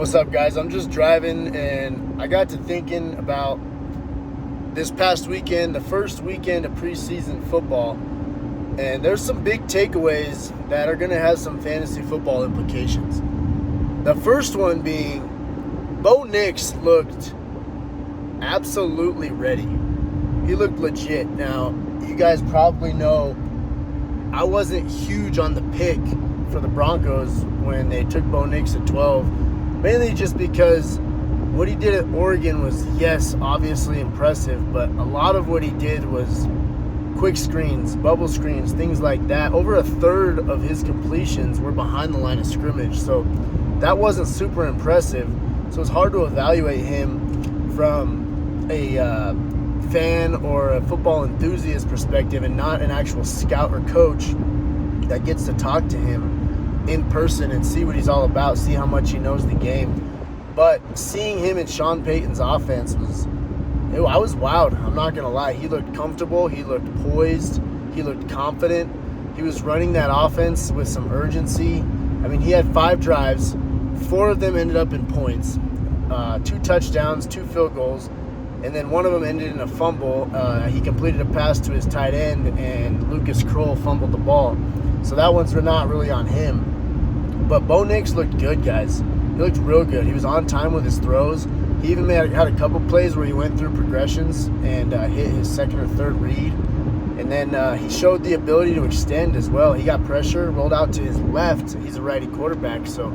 What's up, guys? I'm just driving, and I got to thinking about this past weekend, the first weekend of preseason football, and there's some big takeaways that are going to have some fantasy football implications. The first one being, Bo Nix looked absolutely ready. He looked legit. Now, you guys probably know I wasn't huge on the pick for the Broncos when they took Bo Nix at 12, mainly just because what he did at Oregon was, yes, obviously impressive, but a lot of what he did was quick screens, bubble screens, things like that. Over a third of his completions were behind the line of scrimmage, so that wasn't super impressive. So it's hard to evaluate him from a fan or a football enthusiast perspective and not an actual scout or coach that gets to talk to him in person and see what he's all about, see how much he knows the game. But seeing him in Sean Payton's offense I was wowed. I'm not going to lie. He looked comfortable. He looked poised. He looked confident. He was running that offense with some urgency. I mean, he had 5 drives. 4 of them ended up in points. 2 touchdowns, 2 field goals, and then one of them ended in a fumble. He completed a pass to his tight end, and Lucas Kroll fumbled the ball. So that one's not really on him. But Bo Nix looked good, guys. He looked real good. He was on time with his throws. He even had a couple plays where he went through progressions and hit his second or third read. And then he showed the ability to extend as well. He got pressure, rolled out to his left. He's a righty quarterback, so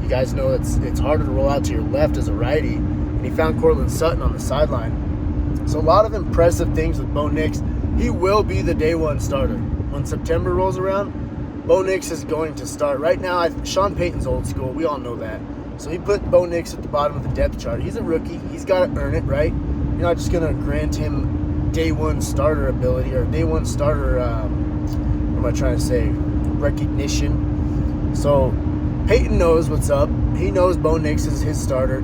you guys know it's harder to roll out to your left as a righty. And he found Cortland Sutton on the sideline. So a lot of impressive things with Bo Nix. He will be the day one starter. When September rolls around, Bo Nix is going to start. Right now, Sean Payton's old school. We all know that. So he put Bo Nix at the bottom of the depth chart. He's a rookie. He's got to earn it, right? You're not just going to grant him day one starter ability or day one starter, what am I trying to say, recognition. So Payton knows what's up. He knows Bo Nix is his starter.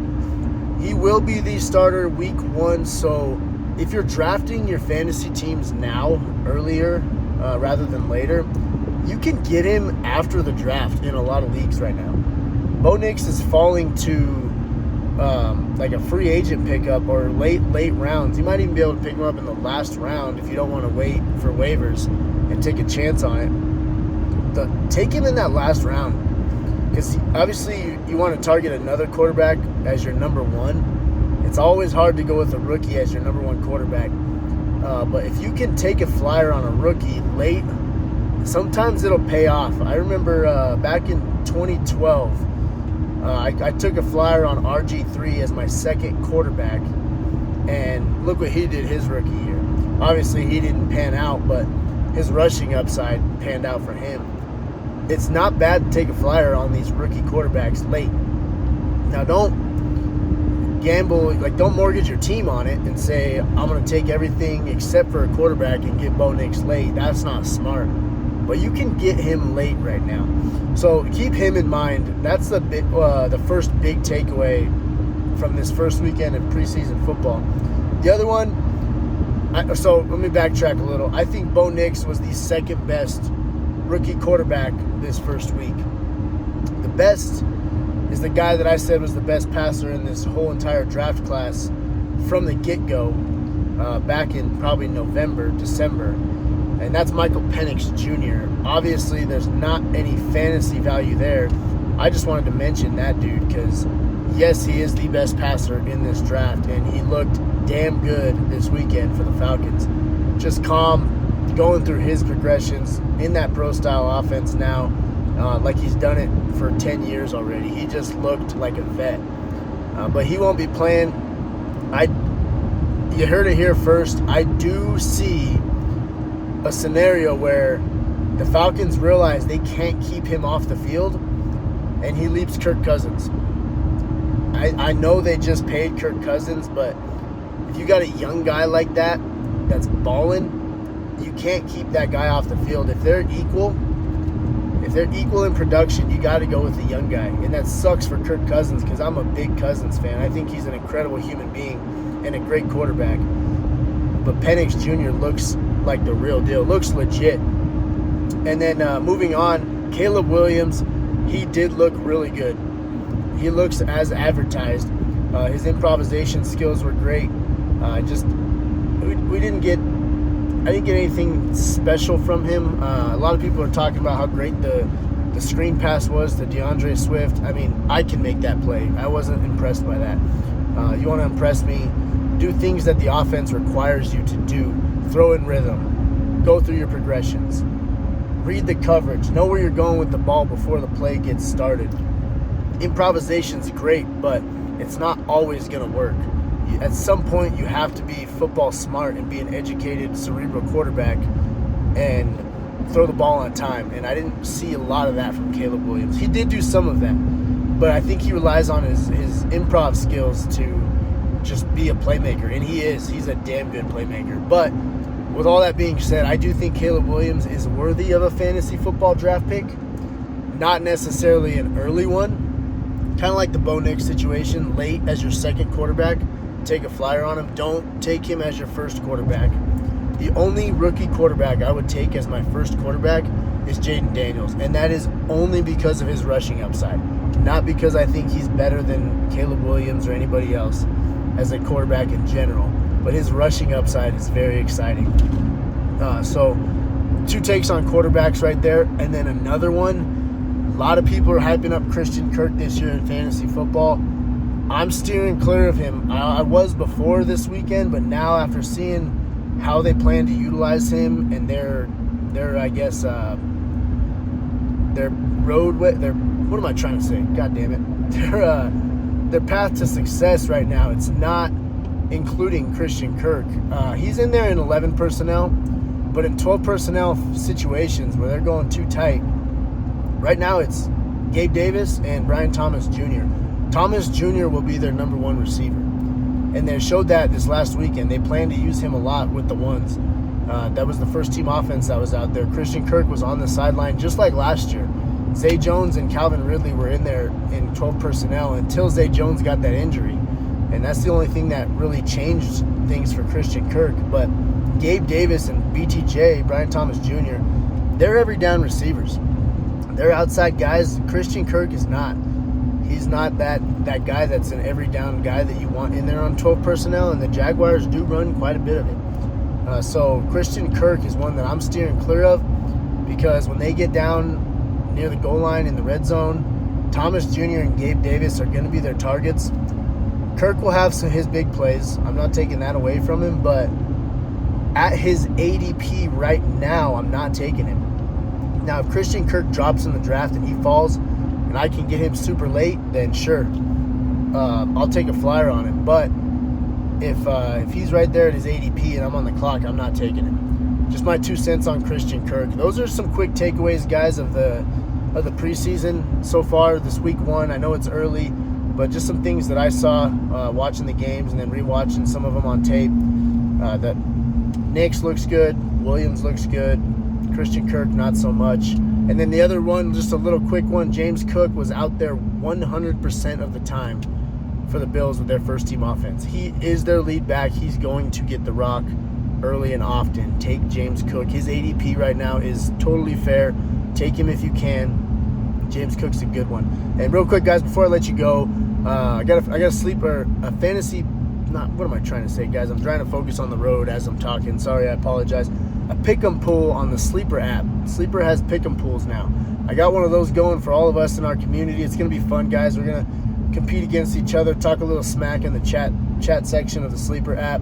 He will be the starter week 1. So if you're drafting your fantasy teams now, earlier, rather than later, you can get him after the draft in a lot of leagues right now. Bo Nix is falling to like a free agent pickup or late rounds. You might even be able to pick him up in the last round if you don't want to wait for waivers and take a chance on it. Take him in that last round because obviously you want to target another quarterback as your number 1. It's always hard to go with a rookie as your number 1 quarterback. But if you can take a flyer on a rookie late, sometimes it'll pay off. I remember back in 2012, I took a flyer on RG3 as my second quarterback, and look what he did his rookie year. Obviously, he didn't pan out, but his rushing upside panned out for him. It's not bad to take a flyer on these rookie quarterbacks late. Now, don't gamble, don't mortgage your team on it and say, I'm going to take everything except for a quarterback and get Bo Nix late. That's not smart. But you can get him late right now. So keep him in mind. That's the first big takeaway from this first weekend of preseason football. The other one, so let me backtrack a little. I think Bo Nix was the second best rookie quarterback this first week. The best is the guy that I said was the best passer in this whole entire draft class from the get-go back in probably November, December. And that's Michael Penix Jr. Obviously, there's not any fantasy value there. I just wanted to mention that dude because, yes, he is the best passer in this draft, and he looked damn good this weekend for the Falcons. Just calm, going through his progressions in that pro-style offense now, like he's done it for 10 years already. He just looked like a vet. But he won't be playing. You heard it here first. I do see a scenario where the Falcons realize they can't keep him off the field, and he leaps Kirk Cousins. I know they just paid Kirk Cousins, but if you got a young guy like that that's balling, you can't keep that guy off the field. If they're equal in production, you got to go with the young guy, and that sucks for Kirk Cousins because I'm a big Cousins fan. I think he's an incredible human being and a great quarterback. But Penix Jr. looks like the real deal. Looks legit. And then moving on, Caleb Williams, he did look really good. he looks as advertised. His improvisation skills were great. We didn't get. I didn't get anything special from him. A lot of people are talking about how great the screen pass was to DeAndre Swift. I mean, I can make that play. I wasn't impressed by that. You want to impress me, do things that the offense requires you to do. Throw in rhythm. Go through your progressions. Read the coverage. Know where you're going with the ball before the play gets started. Improvisation's great, but it's not always going to work. At some point, you have to be football smart and be an educated, cerebral quarterback and throw the ball on time. And I didn't see a lot of that from Caleb Williams. He did do some of that, but I think he relies on his improv skills to just be a playmaker. And he is. He's a damn good playmaker. But with all that being said, I do think Caleb Williams is worthy of a fantasy football draft pick. Not necessarily an early one. Kind of like the Bo Nix situation, late as your second quarterback. Take a flyer on him. Don't take him as your first quarterback. The only rookie quarterback I would take as my first quarterback is Jaden Daniels, and that is only because of his rushing upside, not because I think he's better than Caleb Williams or anybody else as a quarterback in general, but his rushing upside is very exciting. So 2 takes on quarterbacks right there, and then another one, a lot of people are hyping up Christian Kirk this year in fantasy football. I'm steering clear of him. I was before this weekend, but now after seeing how they plan to utilize him and their roadway, what am I trying to say? God damn it. Their path to success right now, it's not including Christian Kirk. He's in there in 11 personnel, but in 12 personnel situations where they're going too tight, right now it's Gabe Davis and Brian Thomas Jr. Thomas Jr. will be their number 1 receiver. And they showed that this last weekend. They plan to use him a lot with the ones. That was the first team offense that was out there. Christian Kirk was on the sideline just like last year. Zay Jones and Calvin Ridley were in there in 12 personnel until Zay Jones got that injury. And that's the only thing that really changed things for Christian Kirk. But Gabe Davis and BTJ, Brian Thomas Jr., they're every down receivers. They're outside guys. Christian Kirk is not. He's not that guy that's an every down guy that you want in there on 12 personnel, and the Jaguars do run quite a bit of it. So Christian Kirk is one that I'm steering clear of because when they get down near the goal line in the red zone, Thomas Jr. and Gabe Davis are going to be their targets. Kirk will have his big plays. I'm not taking that away from him, but at his ADP right now, I'm not taking him. Now, if Christian Kirk drops in the draft and he falls, and I can get him super late, then sure, I'll take a flyer on him. But if he's right there at his ADP and I'm on the clock, I'm not taking him. Just my 2 cents on Christian Kirk. Those are some quick takeaways, guys, of the preseason so far. This week 1, I know it's early, but just some things that I saw watching the games and then rewatching some of them on tape. That Nix looks good, Williams looks good, Christian Kirk not so much. And then the other one, just a little quick one, James Cook was out there 100% of the time for the Bills with their first team offense. He is their lead back. He's going to get the rock early and often. Take James Cook. His ADP right now is totally fair. Take him if you can. James Cook's a good one. And real quick, guys, before I let you go, I got a fantasy. What am I trying to say, guys? I'm trying to focus on the road as I'm talking. Sorry, I apologize. A pick'em pool on the Sleeper app. Sleeper has pick'em pools now. I got one of those going for all of us in our community. It's going to be fun, guys. We're going to compete against each other, talk a little smack in the chat section of the Sleeper app,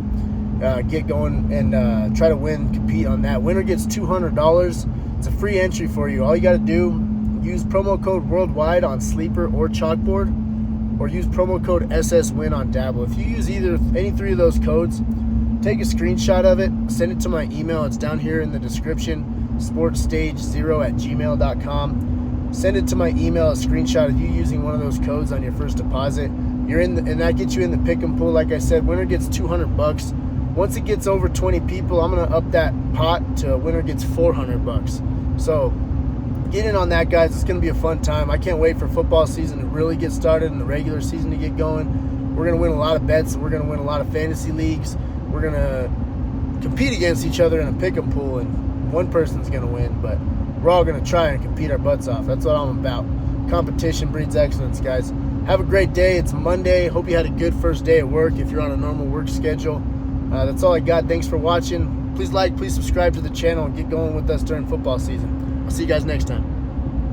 get going and try to win, compete on that. Winner gets $200. It's a free entry for you. All you got to do, use promo code worldwide on Sleeper or Chalkboard, or use promo code SSWin on Dabble. If you use any 3 of those codes, take a screenshot of it, send it to my email. It's down here in the description, sportsstage0@gmail.com. Send it to my email, a screenshot of you using one of those codes on your first deposit. And that gets you in the pick'em pool. Like I said, winner gets $200. Once it gets over 20 people, I'm going to up that pot to winner gets $400. So get in on that, guys. It's going to be a fun time. I can't wait for football season to really get started and the regular season to get going. We're going to win a lot of bets. We're going to win a lot of fantasy leagues. We're going to compete against each other in a pick'em pool, and one person's going to win, but we're all going to try and compete our butts off. That's what I'm about. Competition breeds excellence, guys. Have a great day. It's Monday. Hope you had a good first day at work if you're on a normal work schedule. That's all I got. Thanks for watching. Please like, please subscribe to the channel, and get going with us during football season. I'll see you guys next time.